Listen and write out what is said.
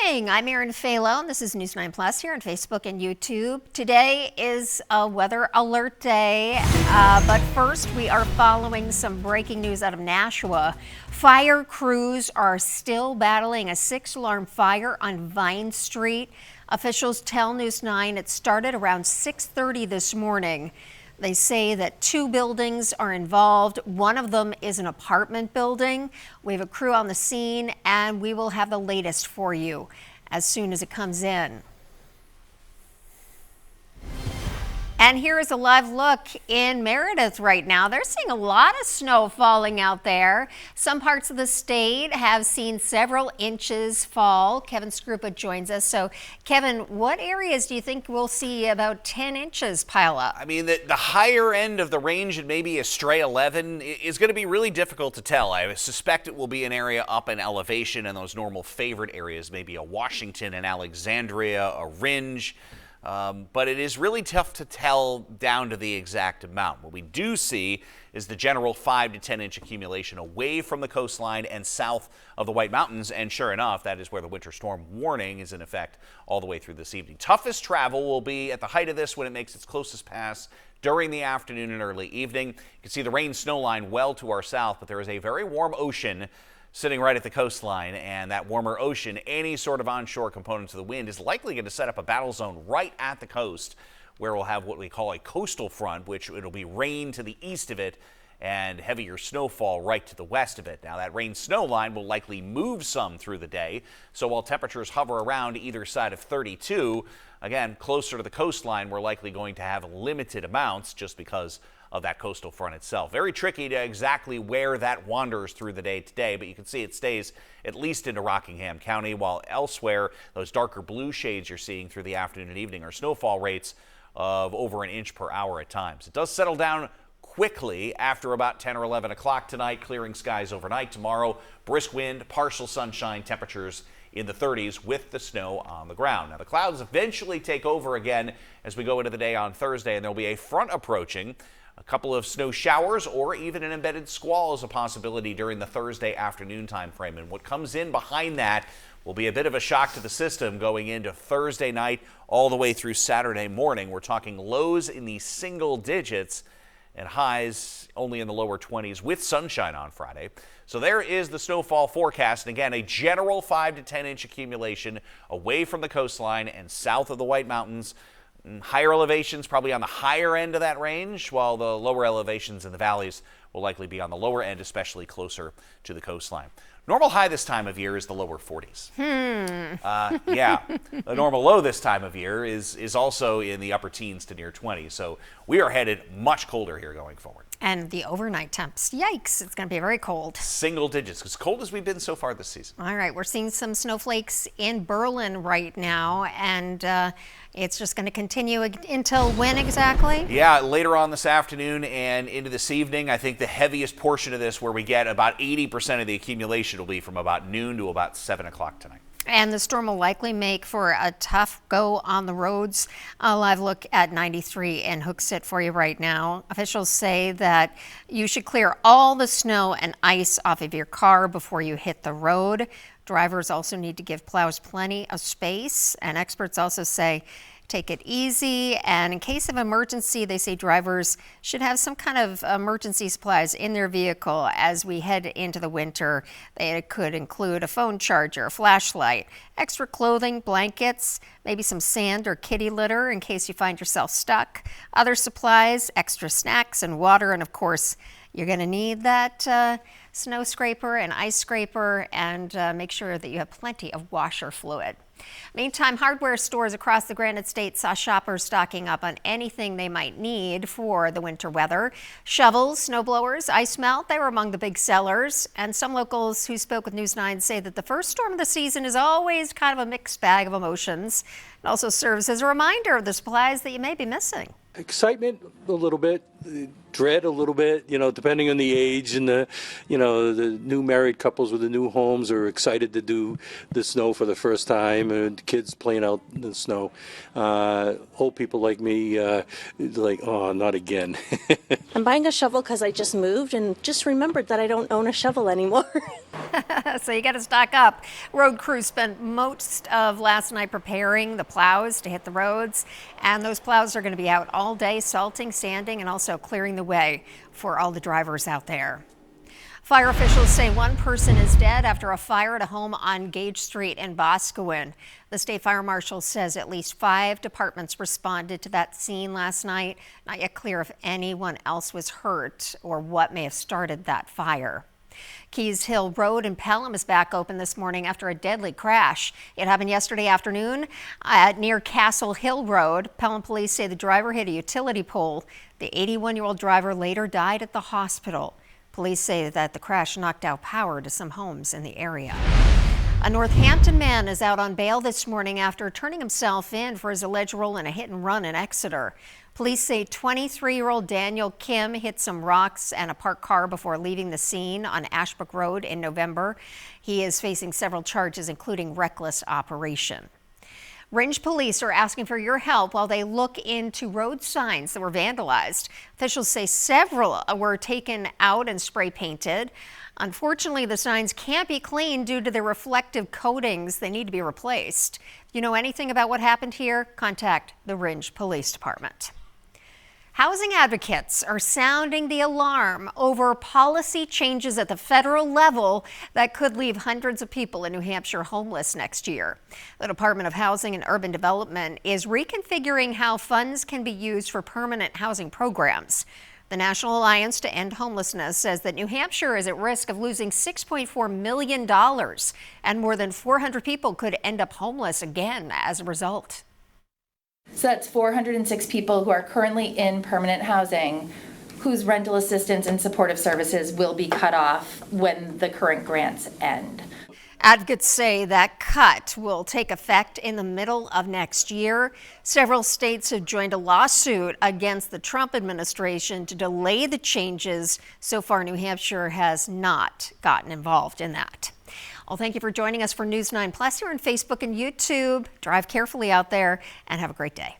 morning. I'm Erin Phalo, and this is News 9 Plus here on Facebook and YouTube. Today is a weather alert day, but first we are following some breaking news out of Nashua. Fire crews are still battling a 6-alarm fire on Vine Street. Officials tell News 9 it started around 6:30 this morning. They say that 2 buildings are involved. One of them is an apartment building. We have a crew on the scene, and we will have the latest for you as soon as it comes in. And here is a live look in Meredith right now. They're seeing a lot of snow falling out there. Some parts of the state have seen several inches fall. Kevin Skrupa joins us. So, Kevin, what areas do you think we'll see about 10 inches pile up? I mean, the higher end of the range and maybe a stray 11 is going to be really difficult to tell. I suspect it will be an area up in elevation and those normal favorite areas, maybe a Washington and Alexandria, a Ringe. But it is really tough to tell down to the exact amount. What we do see is the general 5 to 10 inch accumulation away from the coastline and south of the White Mountains. And sure enough, that is where the winter storm warning is in effect all the way through this evening. Toughest travel will be at the height of this when it makes its closest pass during the afternoon and early evening. You can see the rain snow line well to our south, but there is a very warm ocean sitting right at the coastline, and that warmer ocean, any sort of onshore component to the wind, is likely going to set up a battle zone right at the coast, where we'll have what we call a coastal front, which it'll be rain to the east of it and heavier snowfall right to the west of it. Now, that rain snow line will likely move some through the day, so while temperatures hover around either side of 32, again, closer to the coastline, we're likely going to have limited amounts just because of that coastal front itself. Very tricky to exactly where that wanders through the day today, but you can see it stays at least into Rockingham County, while elsewhere, those darker blue shades you're seeing through the afternoon and evening are snowfall rates of over an inch per hour at times. It does settle down quickly after about 10 or 11 o'clock tonight, clearing skies overnight. Tomorrow, brisk wind, partial sunshine, temperatures in the 30s with the snow on the ground. Now, the clouds eventually take over again as we go into the day on Thursday, and there'll be a front approaching. A couple of snow showers or even an embedded squall is a possibility during the Thursday afternoon time frame. And what comes in behind that will be a bit of a shock to the system going into Thursday night all the way through Saturday morning. We're talking lows in the single digits and highs only in the lower 20s with sunshine on Friday. So there is the snowfall forecast. And again, a general 5 to 10 inch accumulation away from the coastline and south of the White Mountains. Higher elevations probably on the higher end of that range, while the lower elevations in the valleys will likely be on the lower end, especially closer to the coastline. Normal high this time of year is the lower 40s. Yeah, the normal low this time of year is also in the upper teens to near 20. So we are headed much colder here going forward. And the overnight temps, yikes, it's going to be very cold. Single digits, as cold as we've been so far this season. All right, we're seeing some snowflakes in Berlin right now, and it's just going to continue until when exactly? Yeah, later on this afternoon and into this evening. I think the heaviest portion of this, where we get about 80% of the accumulation, will be from about noon to about 7 o'clock tonight. And the storm will likely make for a tough go on the roads. A live look at 93 in Hooksett for you right now. Officials say that you should clear all the snow and ice off of your car before you hit the road. Drivers also need to give plows plenty of space, and experts also say take it easy, and in case of emergency, they say drivers should have some kind of emergency supplies in their vehicle as we head into the winter. They could include a phone charger, a flashlight, extra clothing, blankets, maybe some sand or kitty litter in case you find yourself stuck, other supplies, extra snacks and water, and of course, you're going to need that snow scraper and ice scraper, and make sure that you have plenty of washer fluid. Meantime, hardware stores across the Granite State saw shoppers stocking up on anything they might need for the winter weather. Shovels, snow blowers, ice melt, they were among the big sellers. And some locals who spoke with News 9 say that the first storm of the season is always kind of a mixed bag of emotions. It also serves as a reminder of the supplies that you may be missing. Excitement a little bit, dread a little bit, depending on the age, and the new married couples with the new homes are excited to do the snow for the first time, and kids playing out in the snow. Old people like me, like, oh, not again. I'm buying a shovel because I just moved and just remembered that I don't own a shovel anymore. So you got to stock up. Road crews spent most of last night preparing the plows to hit the roads, and those plows are going to be out all day, salting, sanding, and also clearing the way for all the drivers out there. Fire officials say one person is dead after a fire at a home on Gage Street in Boscawen. The state fire marshal says at least 5 departments responded to that scene last night. Not yet clear if anyone else was hurt or what may have started that fire. Keys Hill Road in Pelham is back open this morning after a deadly crash. It happened yesterday afternoon near Castle Hill Road. Pelham police say the driver hit a utility pole. The 81-year-old driver later died at the hospital. Police say that the crash knocked out power to some homes in the area. A Northampton man is out on bail this morning after turning himself in for his alleged role in a hit and run in Exeter. Police say 23-year-old Daniel Kim hit some rocks and a parked car before leaving the scene on Ashbrook Road in November. He is facing several charges, including reckless operation. Rindge police are asking for your help while they look into road signs that were vandalized. Officials say several were taken out and spray painted. Unfortunately, the signs can't be cleaned due to their reflective coatings. They need to be replaced. If you know anything about what happened here, contact the Rindge Police Department. Housing advocates are sounding the alarm over policy changes at the federal level that could leave hundreds of people in New Hampshire homeless next year. The Department of Housing and Urban Development is reconfiguring how funds can be used for permanent housing programs. The National Alliance to End Homelessness says that New Hampshire is at risk of losing $6.4 million, and more than 400 people could end up homeless again as a result. So that's 406 people who are currently in permanent housing whose rental assistance and supportive services will be cut off when the current grants end. Advocates say that cut will take effect in the middle of next year. Several states have joined a lawsuit against the Trump administration to delay the changes. So far, New Hampshire has not gotten involved in that. Well, thank you for joining us for News 9 Plus here on Facebook and YouTube. Drive carefully out there and have a great day.